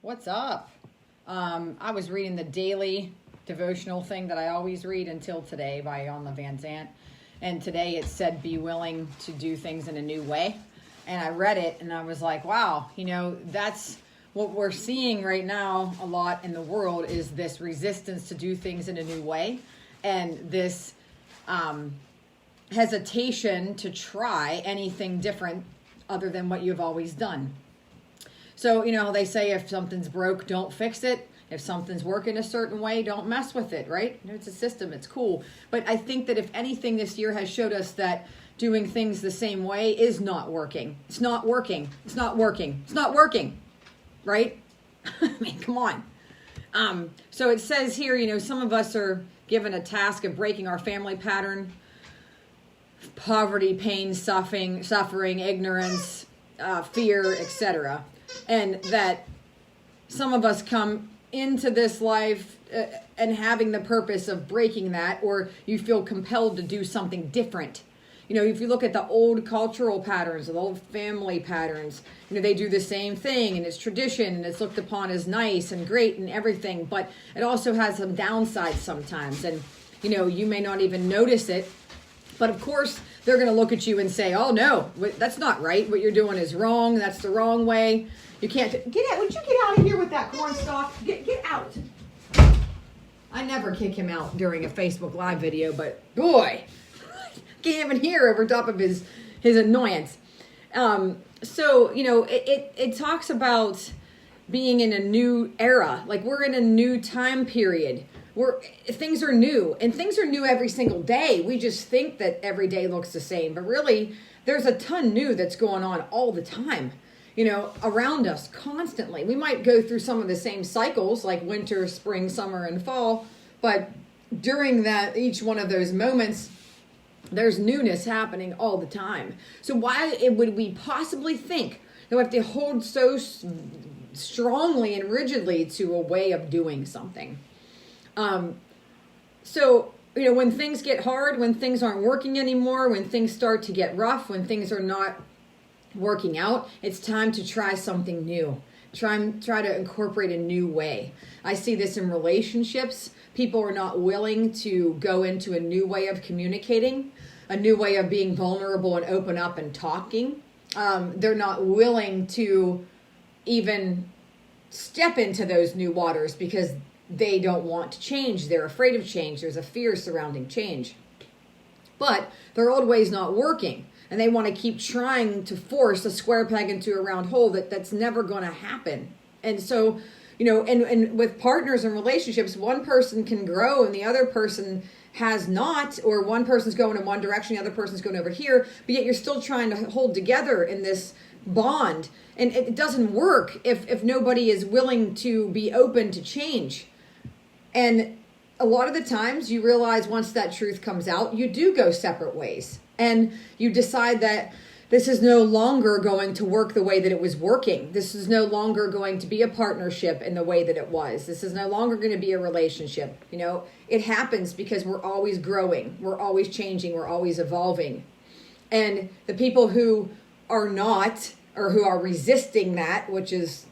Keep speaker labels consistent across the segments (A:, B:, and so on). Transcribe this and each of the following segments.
A: What's up? I was reading the daily devotional thing that I always read until today by Alma Van Zant. And today it said, be willing to do things in a new way. And I read it and I was like, wow, that's what we're seeing right now a lot in the world is this resistance to do things in a new way. And this hesitation to try anything different other than what you've always done. So, they say if something's broke, don't fix it. If something's working a certain way, don't mess with it, right? It's a system. It's cool. But I think that if anything this year has showed us that doing things the same way is not working. It's not working. It's not working. It's not working, right? I mean, come on. So it says here, some of us are given a task of breaking our family pattern, poverty, pain, suffering, ignorance, fear, etc. And that some of us come into this life and having the purpose of breaking that, or you feel compelled to do something different. If you look at the old cultural patterns, the old family patterns, they do the same thing and it's tradition and it's looked upon as nice and great and everything, but it also has some downsides sometimes. And, you may not even notice it, but of course they're going to look at you and say, oh no, that's not right. What you're doing is wrong. That's the wrong way. You can't get out. Would you get out of here with that cornstalk? Get out. I never kick him out during a Facebook Live video, but boy, can't even hear over top of his annoyance. So it talks about being in a new era, like we're in a new time period. Things are new, and things are new every single day. We just think that every day looks the same, but really there's a ton new that's going on all the time, around us constantly. We might go through some of the same cycles like winter, spring, summer, and fall, but during each one of those moments, there's newness happening all the time. So why would we possibly think that we have to hold so strongly and rigidly to a way of doing something? So when things get hard, when things aren't working anymore, when things start to get rough, when things are not working out, it's time to try something new. Try to incorporate a new way. I see this in relationships. People are not willing to go into a new way of communicating, a new way of being vulnerable and open up and talking. They're not willing to even step into those new waters because they don't want to change. They're afraid of change. There's a fear surrounding change. But their old way is not working. And they want to keep trying to force a square peg into a round hole that's never going to happen. And so, and with partners and relationships, one person can grow and the other person has not, or one person's going in one direction, the other person's going over here, but yet you're still trying to hold together in this bond. And it doesn't work if nobody is willing to be open to change. And a lot of the times you realize once that truth comes out, you do go separate ways. And you decide that this is no longer going to work the way that it was working. This is no longer going to be a partnership in the way that it was. This is no longer going to be a relationship. It happens because we're always growing. We're always changing. We're always evolving. And the people who are not, or who are resisting that, which is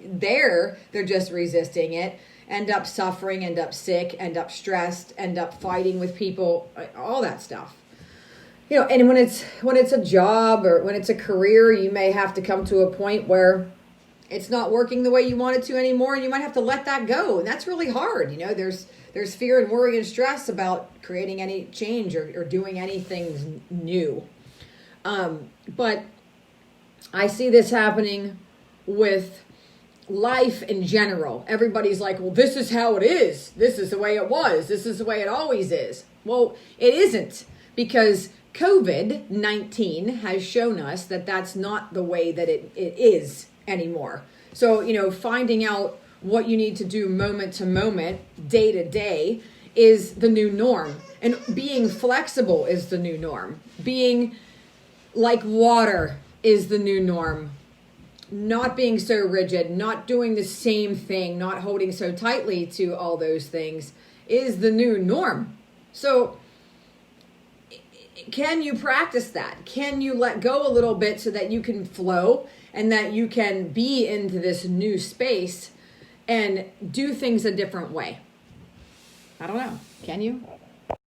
A: they're just resisting it, end up suffering, end up sick, end up stressed, end up fighting with people, all that stuff. And when it's a job or when it's a career, you may have to come to a point where it's not working the way you want it to anymore, and you might have to let that go. And that's really hard. There's fear and worry and stress about creating any change or doing anything new. But I see this happening with life in general. Everybody's like, well, this is how it is. This is the way it was. This is the way it always is. Well, it isn't, because COVID-19 has shown us that that's not the way that it is anymore. So, finding out what you need to do moment to moment, day to day, is the new norm. And being flexible is the new norm. Being like water is the new norm. Not being so rigid, not doing the same thing, not holding so tightly to all those things is the new norm. So can you practice that? Can you let go a little bit so that you can flow and that you can be into this new space and do things a different way. I don't know. Can you?